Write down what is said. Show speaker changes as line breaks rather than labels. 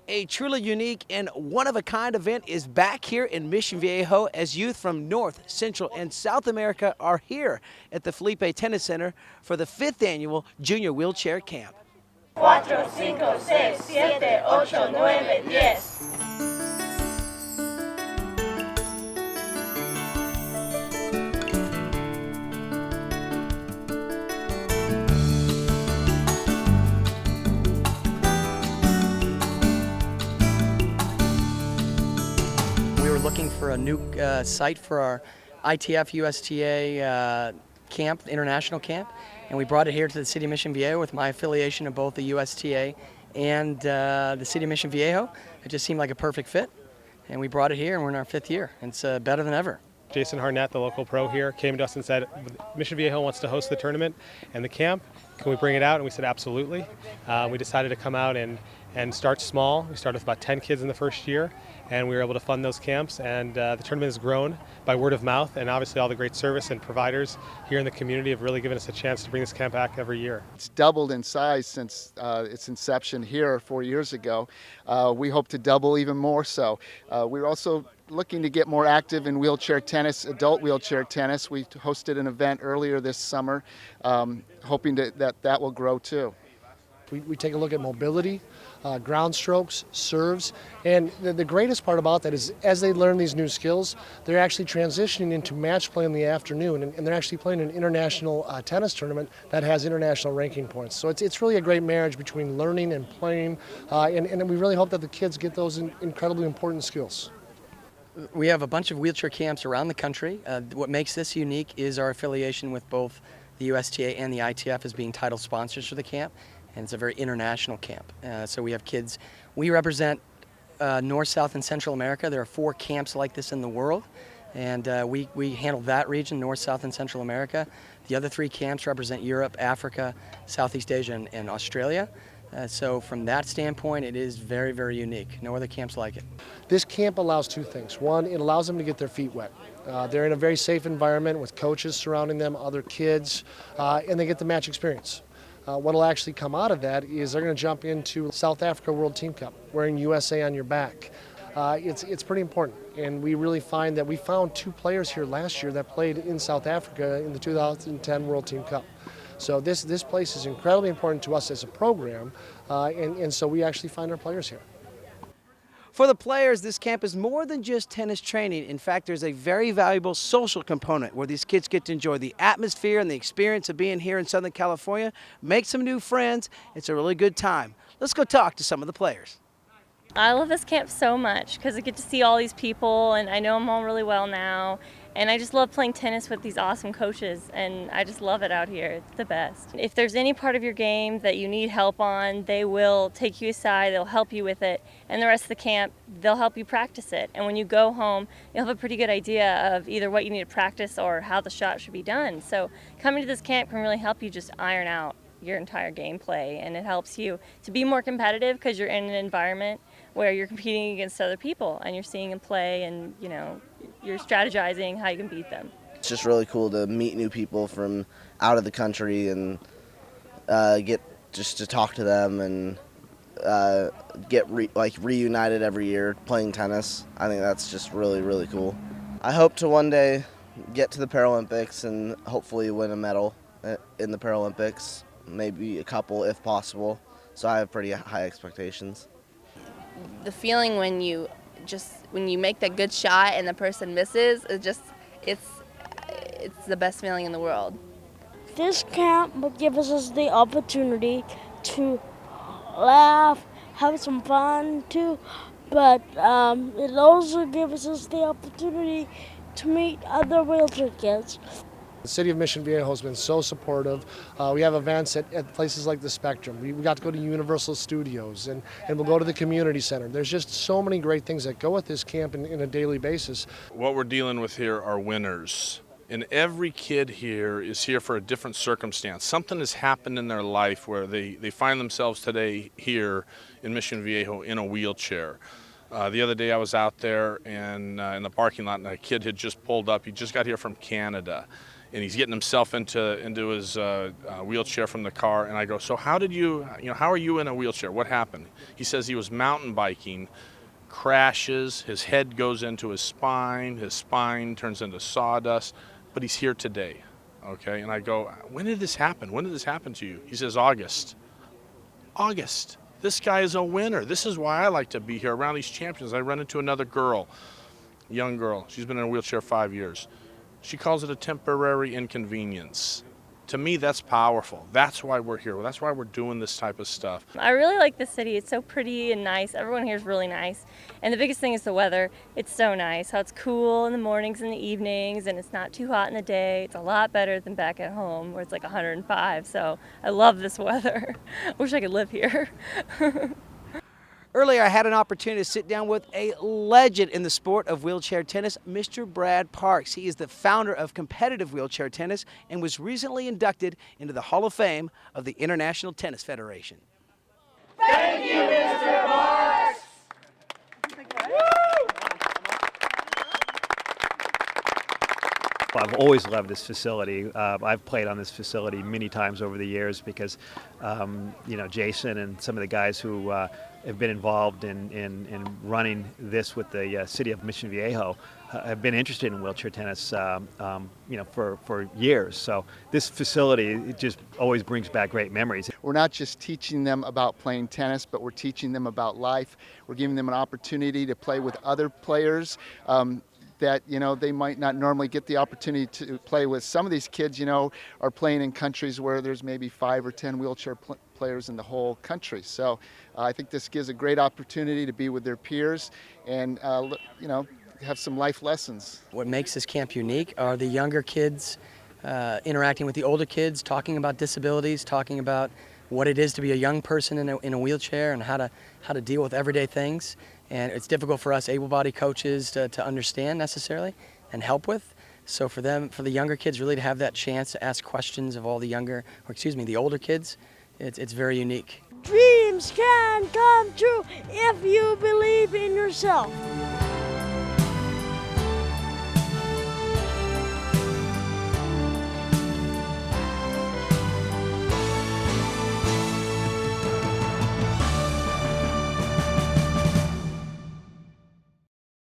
A truly unique and one-of-a-kind event is back here in Mission Viejo as youth from North, Central, and South America are here at the Felipe Tennis Center for the 5th annual Junior Wheelchair Camp.
4, 5, 6, 7, 8, 9, 10.
We were looking for a new site for our ITF USTA camp, international camp, and we brought it here to the City of Mission Viejo with my affiliation of both the USTA and the City of Mission Viejo. It just seemed like a perfect fit, and we brought it here, and we're in our 5th year. It's better than ever.
Jason Harnett, the local pro here, came to us and said, Mission Viejo wants to host the tournament and the camp. Can we bring it out? And we said, absolutely. We decided to come out and start small. We started with about 10 kids in the first year, and we were able to fund those camps. And the tournament has grown by word of mouth, and obviously all the great service and providers here in the community have really given us a chance to bring this camp back every year.
It's doubled in size since its inception here 4 years ago. We hope to double even more so. We're also looking to get more active in wheelchair tennis, adult wheelchair tennis. We hosted an event earlier this summer, hoping that will grow too.
We take a look at mobility, ground strokes, serves, and the greatest part about that is as they learn these new skills, they're actually transitioning into match play in the afternoon, and they're actually playing an international tennis tournament that has international ranking points. So it's really a great marriage between learning and playing, and we really hope that the kids get those incredibly important skills.
We have a bunch of wheelchair camps around the country. What makes this unique is our affiliation with both the USTA and the ITF as being title sponsors for the camp, and it's a very international camp. So we have kids. We represent North, South, and Central America. There are 4 camps like this in the world, and we handle that region, North, South, and Central America. The other 3 camps represent Europe, Africa, Southeast Asia, and Australia. So from that standpoint, it is very, very unique. No other camps like it.
This camp allows 2 things. One, it allows them to get their feet wet. They're in a very safe environment with coaches surrounding them, other kids, and they get the match experience. What will actually come out of that is they're going to jump into South Africa World Team Cup, wearing USA on your back. It's pretty important, and we really find that we found 2 players here last year that played in South Africa in the 2010 World Team Cup. So this place is incredibly important to us as a program, and so we actually find our players here.
For the players, this camp is more than just tennis training. In fact, there's a very valuable social component where these kids get to enjoy the atmosphere and the experience of being here in Southern California, make some new friends. It's a really good time. Let's go talk to some of the players.
I love this camp so much because I get to see all these people, and I know them all really well now. And I just love playing tennis with these awesome coaches, and I just love it out here. It's the best. If there's any part of your game that you need help on, they will take you aside, they'll help you with it, and the rest of the camp, they'll help you practice it. And when you go home, you'll have a pretty good idea of either what you need to practice or how the shot should be done. So coming to this camp can really help you just iron out your entire gameplay, and it helps you to be more competitive because you're in an environment where you're competing against other people and you're seeing them play, and you're strategizing how you can beat them.
It's just really cool to meet new people from out of the country and get just to talk to them and get reunited every year playing tennis. I think that's just really, really cool. I hope to one day get to the Paralympics and hopefully win a medal in the Paralympics, maybe a couple if possible. So I have pretty high expectations.
The feeling when you make that good shot and the person misses, it's the best feeling in the world.
This camp gives us the opportunity to laugh, have some fun too, but it also gives us the opportunity to meet other wheelchair kids.
The City of Mission Viejo has been so supportive. We have events at places like the Spectrum. We got to go to Universal Studios, and we'll go to the community center. There's just so many great things that go with this camp in a daily basis.
What we're dealing with here are winners. And every kid here is here for a different circumstance. Something has happened in their life where they find themselves today here in Mission Viejo in a wheelchair. The other day I was out there and in the parking lot, and a kid had just pulled up. He just got here from Canada. and he's getting himself into his wheelchair from the car. And I go, so how are you in a wheelchair? What happened? He says he was mountain biking, crashes, his head goes into his spine turns into sawdust, but he's here today. Okay, and I go, when did this happen? When did this happen to you? He says, August. August. This guy is a winner. This is why I like to be here around these champions. I run into another girl, young girl. She's been in a wheelchair 5 years. She calls it a temporary inconvenience. To me, that's powerful. That's why we're here. That's why we're doing this type of stuff.
I really like the city. It's so pretty and nice. Everyone here is really nice. And the biggest thing is the weather. It's so nice. How it's cool in the mornings and the evenings, and it's not too hot in the day. It's a lot better than back at home where it's like 105. So I love this weather. I wish I could live here.
Earlier, I had an opportunity to sit down with a legend in the sport of wheelchair tennis, Mr. Brad Parks. He is the founder of competitive wheelchair tennis and was recently inducted into the Hall of Fame of the International Tennis Federation.
Thank you, Mr. Parks.
I've always loved this facility. I've played on this facility many times over the years because, Jason and some of the guys who have been involved in running this with the city of Mission Viejo have been interested in wheelchair tennis, for years. So this facility, it just always brings back great memories.
We're not just teaching them about playing tennis, but we're teaching them about life. We're giving them an opportunity to play with other players. That they might not normally get the opportunity to play with. Some of these kids are playing in countries where there's maybe 5 or 10 wheelchair players in the whole country. So I think this gives a great opportunity to be with their peers and have some life lessons.
What makes this camp unique are the younger kids interacting with the older kids, talking about disabilities, talking about what it is to be a young person in a wheelchair and how to deal with everyday things. And it's difficult for us able-bodied coaches to understand necessarily and help with. So for the younger kids really to have that chance to ask questions of all the the older kids, it's very unique.
Dreams can come true if you believe in yourself.